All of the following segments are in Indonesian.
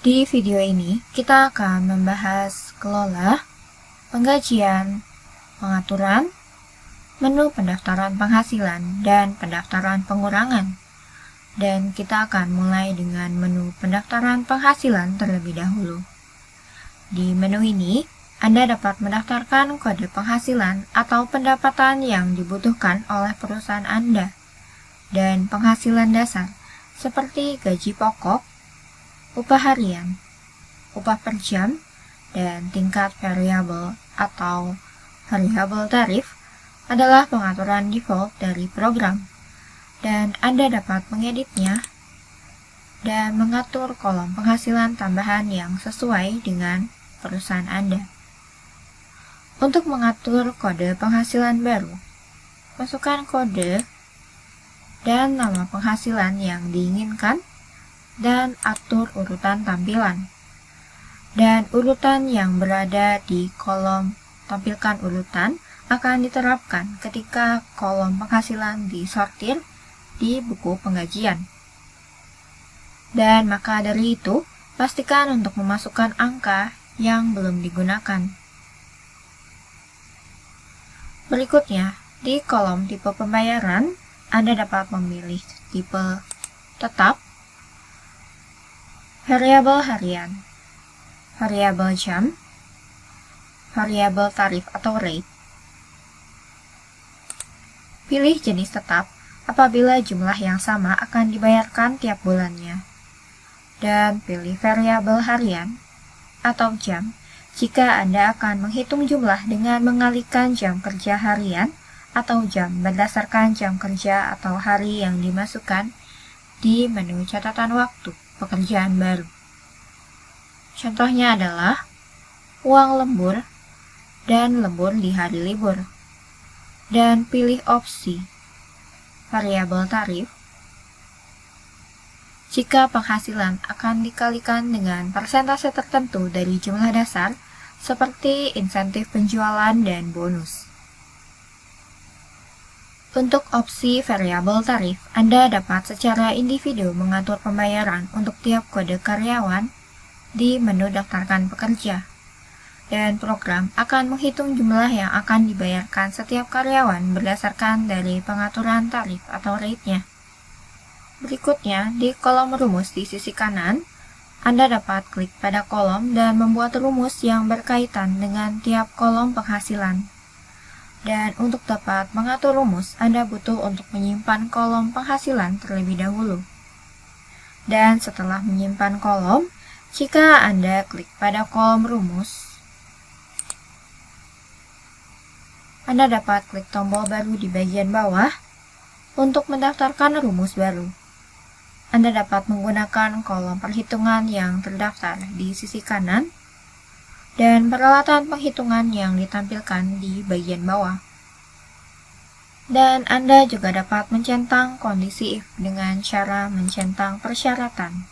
Di video ini, kita akan membahas kelola, penggajian, pengaturan, menu pendaftaran penghasilan, dan pendaftaran pengurangan. Dan kita akan mulai dengan menu pendaftaran penghasilan terlebih dahulu. Di menu ini, Anda dapat mendaftarkan kode penghasilan atau pendapatan yang dibutuhkan oleh perusahaan Anda, dan penghasilan dasar seperti gaji pokok, upah harian, upah per jam, dan tingkat variabel atau variabel tarif adalah pengaturan default dari program, dan Anda dapat mengeditnya dan mengatur kolom penghasilan tambahan yang sesuai dengan perusahaan Anda. Untuk mengatur kode penghasilan baru, masukkan kode dan nama penghasilan yang diinginkan, dan atur urutan tampilan. Dan urutan yang berada di kolom tampilkan urutan akan diterapkan ketika kolom penghasilan disortir di buku penggajian. Dan maka dari itu, pastikan untuk memasukkan angka yang belum digunakan. Berikutnya, di kolom tipe pembayaran, Anda dapat memilih tipe tetap, variabel harian, variabel jam, variabel tarif atau rate. Pilih jenis tetap apabila jumlah yang sama akan dibayarkan tiap bulannya. Dan pilih variabel harian atau jam jika Anda akan menghitung jumlah dengan mengalihkan jam kerja harian atau jam berdasarkan jam kerja atau hari yang dimasukkan di menu catatan waktu pekerjaan baru. Contohnya adalah uang lembur dan lembur di hari libur. Dan pilih opsi variabel tarif jika penghasilan akan dikalikan dengan persentase tertentu dari jumlah dasar seperti insentif penjualan dan bonus. Untuk opsi variabel tarif, Anda dapat secara individu mengatur pembayaran untuk tiap kode karyawan di menu daftarkan pekerja. Dan program akan menghitung jumlah yang akan dibayarkan setiap karyawan berdasarkan dari pengaturan tarif atau rate-nya. Berikutnya, di kolom rumus di sisi kanan, Anda dapat klik pada kolom dan membuat rumus yang berkaitan dengan tiap kolom penghasilan. Dan untuk dapat mengatur rumus, Anda butuh untuk menyimpan kolom penghasilan terlebih dahulu. Dan setelah menyimpan kolom, jika Anda klik pada kolom rumus, Anda dapat klik tombol baru di bagian bawah untuk mendaftarkan rumus baru. Anda dapat menggunakan kolom perhitungan yang terdaftar di sisi kanan dan peralatan penghitungan yang ditampilkan di bagian bawah. Dan Anda juga dapat mencentang kondisi if dengan cara mencentang persyaratan.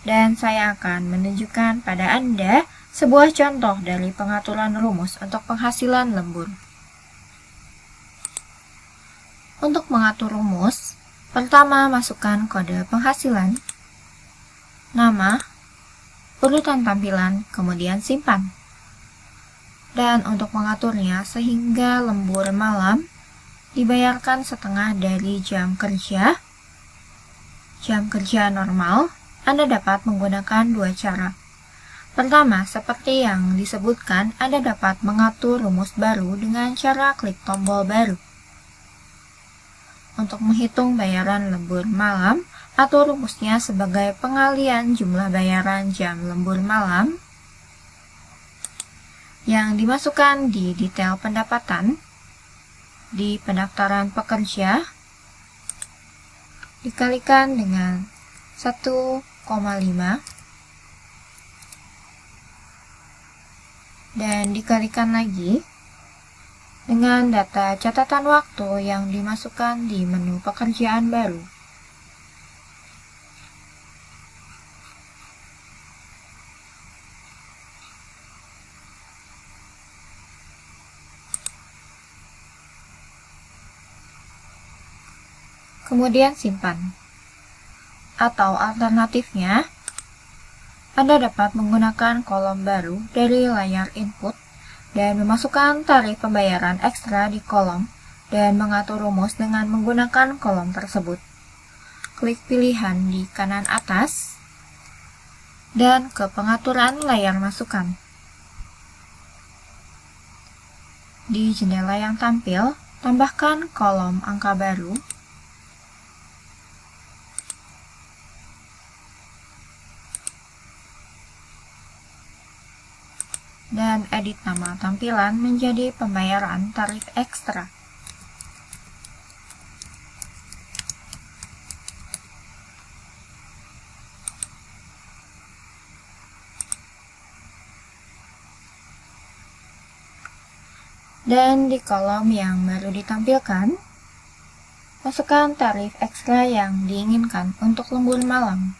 Dan saya akan menunjukkan pada Anda sebuah contoh dari pengaturan rumus untuk penghasilan lembur. Untuk mengatur rumus, pertama masukkan kode penghasilan, nama, urutan tampilan, kemudian simpan. Dan untuk mengaturnya sehingga lembur malam dibayarkan setengah dari jam kerja normal, Anda dapat menggunakan dua cara. Pertama, seperti yang disebutkan, Anda dapat mengatur rumus baru dengan cara klik tombol baru. Untuk menghitung bayaran lembur malam, atur rumusnya sebagai pengalian jumlah bayaran jam lembur malam yang dimasukkan di detail pendapatan di pendaftaran pekerja dikalikan dengan 1,5 dan dikalikan lagi dengan data catatan waktu yang dimasukkan di menu pekerjaan baru. Kemudian simpan. atau alternatifnya, Anda dapat menggunakan kolom baru dari layar input dan memasukkan tarif pembayaran ekstra di kolom dan mengatur rumus dengan menggunakan kolom tersebut. Klik pilihan di kanan atas dan ke pengaturan layar masukan. Di jendela yang tampil, tambahkan kolom angka baru dan edit nama tampilan menjadi pembayaran tarif ekstra. Dan di kolom yang baru ditampilkan, masukkan tarif ekstra yang diinginkan untuk lembur malam.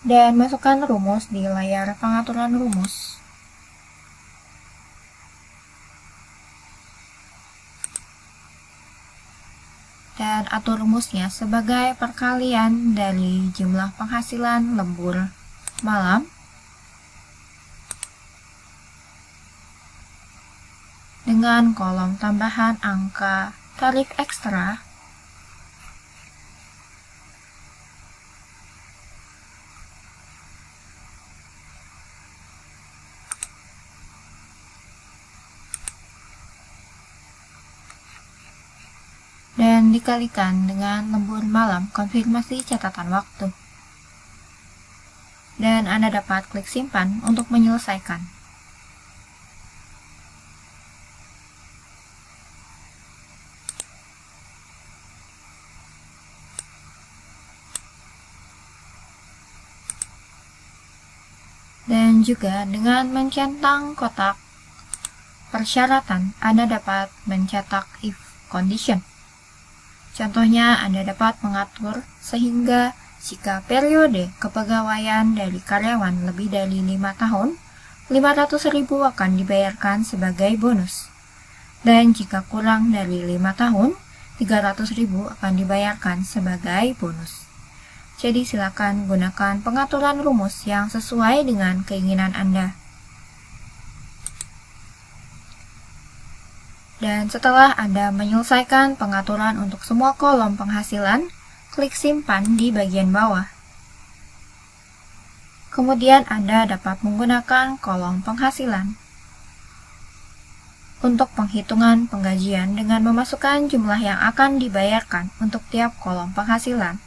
Dan masukkan rumus di layar pengaturan rumus. Dan atur rumusnya sebagai perkalian dari jumlah penghasilan lembur malam dengan kolom tambahan angka tarif ekstra dan dikalikan dengan lembur malam konfirmasi catatan waktu. Dan Anda dapat klik simpan untuk menyelesaikan. Dan juga dengan mencentang kotak persyaratan, Anda dapat mencetak if condition. Contohnya, Anda dapat mengatur sehingga jika periode kepegawaian dari karyawan lebih dari 5 tahun, 500.000 akan dibayarkan sebagai bonus. Dan jika kurang dari 5 tahun, 300.000 akan dibayarkan sebagai bonus. Jadi silakan gunakan pengaturan rumus yang sesuai dengan keinginan Anda. Dan setelah Anda menyelesaikan pengaturan untuk semua kolom penghasilan, klik simpan di bagian bawah. Kemudian Anda dapat menggunakan kolom penghasilan untuk penghitungan penggajian dengan memasukkan jumlah yang akan dibayarkan untuk tiap kolom penghasilan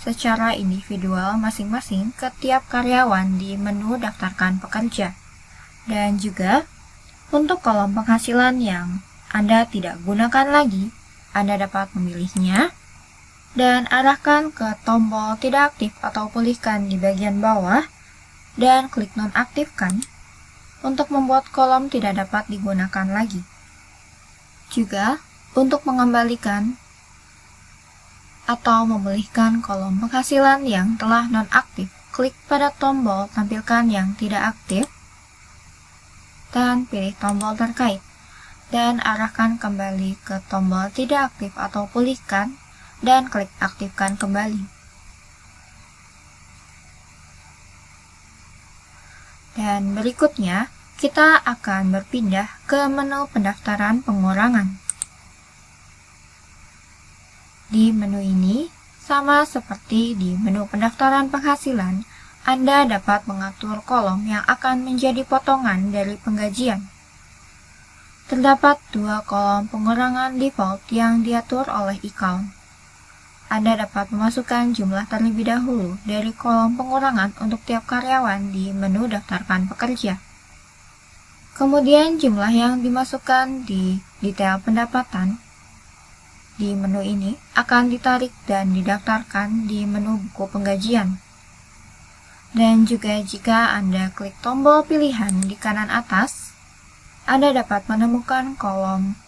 secara individual masing-masing ke tiap karyawan di menu daftarkan pekerja. Dan juga untuk kolom penghasilan yang Anda tidak gunakan lagi, Anda dapat memilihnya dan arahkan ke tombol tidak aktif atau pulihkan di bagian bawah dan klik nonaktifkan untuk membuat kolom tidak dapat digunakan lagi. Juga untuk mengembalikan atau memulihkan kolom penghasilan yang telah nonaktif, klik pada tombol tampilkan yang tidak aktif dan pilih tombol terkait dan arahkan kembali ke tombol tidak aktif atau pulihkan dan klik aktifkan kembali. Dan berikutnya, kita akan berpindah ke menu pendaftaran pengurangan. Di menu ini, sama seperti di menu pendaftaran penghasilan, Anda dapat mengatur kolom yang akan menjadi potongan dari penggajian. Terdapat 2 kolom pengurangan default yang diatur oleh account. Anda dapat memasukkan jumlah terlebih dahulu dari kolom pengurangan untuk tiap karyawan di menu daftarkan pekerja. Kemudian jumlah yang dimasukkan di detail pendapatan di menu ini akan ditarik dan didaftarkan di menu buku penggajian. Dan juga jika Anda klik tombol pilihan di kanan atas, Anda dapat menemukan kolom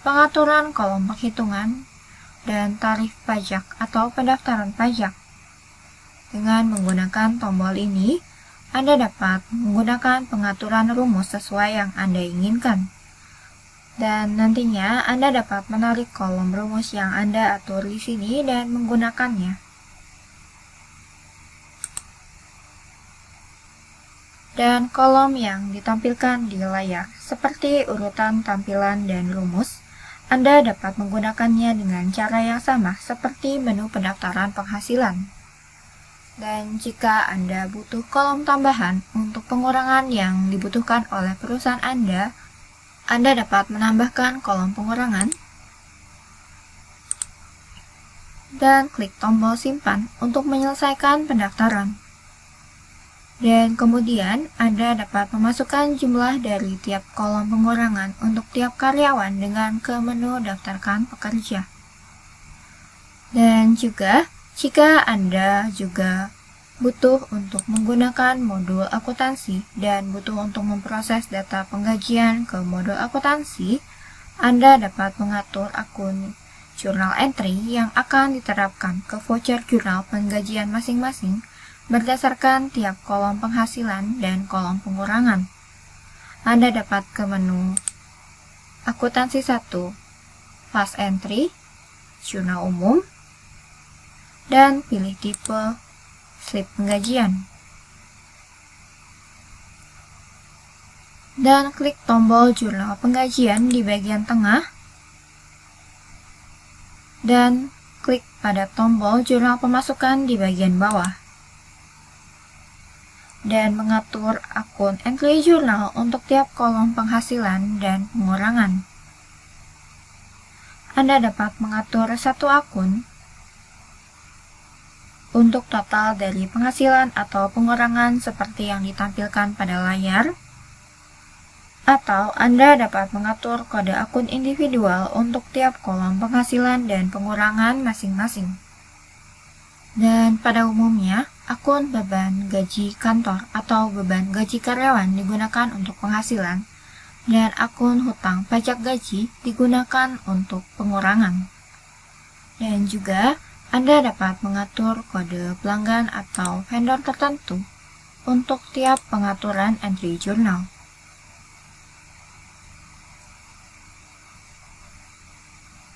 pengaturan kolom penghitungan dan tarif pajak atau pendaftaran pajak. Dengan menggunakan tombol ini, Anda dapat menggunakan pengaturan rumus sesuai yang Anda inginkan. Dan nantinya Anda dapat menarik kolom rumus yang Anda atur di sini dan menggunakannya. Dan kolom yang ditampilkan di layar, seperti urutan tampilan dan rumus, Anda dapat menggunakannya dengan cara yang sama seperti menu pendaftaran penghasilan. Dan jika Anda butuh kolom tambahan untuk pengurangan yang dibutuhkan oleh perusahaan Anda dapat menambahkan kolom pengurangan dan klik tombol simpan untuk menyelesaikan pendaftaran. Dan kemudian Anda dapat memasukkan jumlah dari tiap kolom pengurangan untuk tiap karyawan dengan ke menu daftarkan pekerja. Dan juga jika Anda juga butuh untuk menggunakan modul akuntansi dan butuh untuk memproses data penggajian ke modul akuntansi, Anda dapat mengatur akun journal entry yang akan diterapkan ke voucher jurnal penggajian masing-masing berdasarkan tiap kolom penghasilan dan kolom pengurangan. Anda dapat ke menu akuntansi 1, fast entry, jurnal umum, dan pilih tipe slip penggajian. Dan klik tombol jurnal penggajian di bagian tengah dan klik pada tombol jurnal pemasukan di bagian bawah. Dan mengatur akun entry jurnal untuk tiap kolom penghasilan dan pengurangan. Anda dapat mengatur satu akun untuk total dari penghasilan atau pengurangan seperti yang ditampilkan pada layar, atau Anda dapat mengatur kode akun individual untuk tiap kolom penghasilan dan pengurangan masing-masing. Dan pada umumnya, akun beban gaji kantor atau beban gaji karyawan digunakan untuk penghasilan, dan akun hutang pajak gaji digunakan untuk pengurangan. Dan juga Anda dapat mengatur kode pelanggan atau vendor tertentu untuk tiap pengaturan entry jurnal.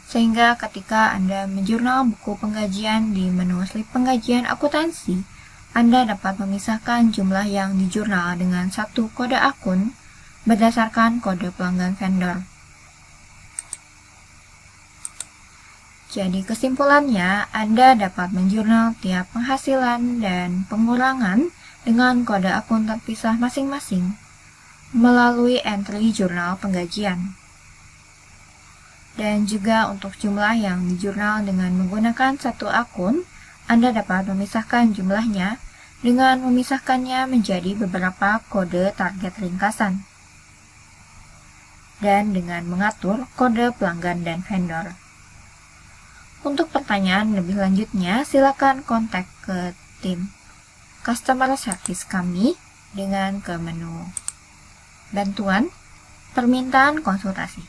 Sehingga ketika Anda menjurnal buku penggajian di menu slip penggajian akuntansi, Anda dapat memisahkan jumlah yang dijurnal dengan satu kode akun berdasarkan kode pelanggan vendor. Jadi kesimpulannya, Anda dapat menjurnal tiap penghasilan dan pengurangan dengan kode akun terpisah masing-masing melalui entry jurnal penggajian. Dan juga untuk jumlah yang dijurnal dengan menggunakan satu akun, Anda dapat memisahkan jumlahnya dengan memisahkannya menjadi beberapa kode target ringkasan dan dengan mengatur kode pelanggan dan vendor. Untuk pertanyaan lebih lanjutnya, silakan kontak ke tim customer service kami dengan ke menu bantuan permintaan konsultasi.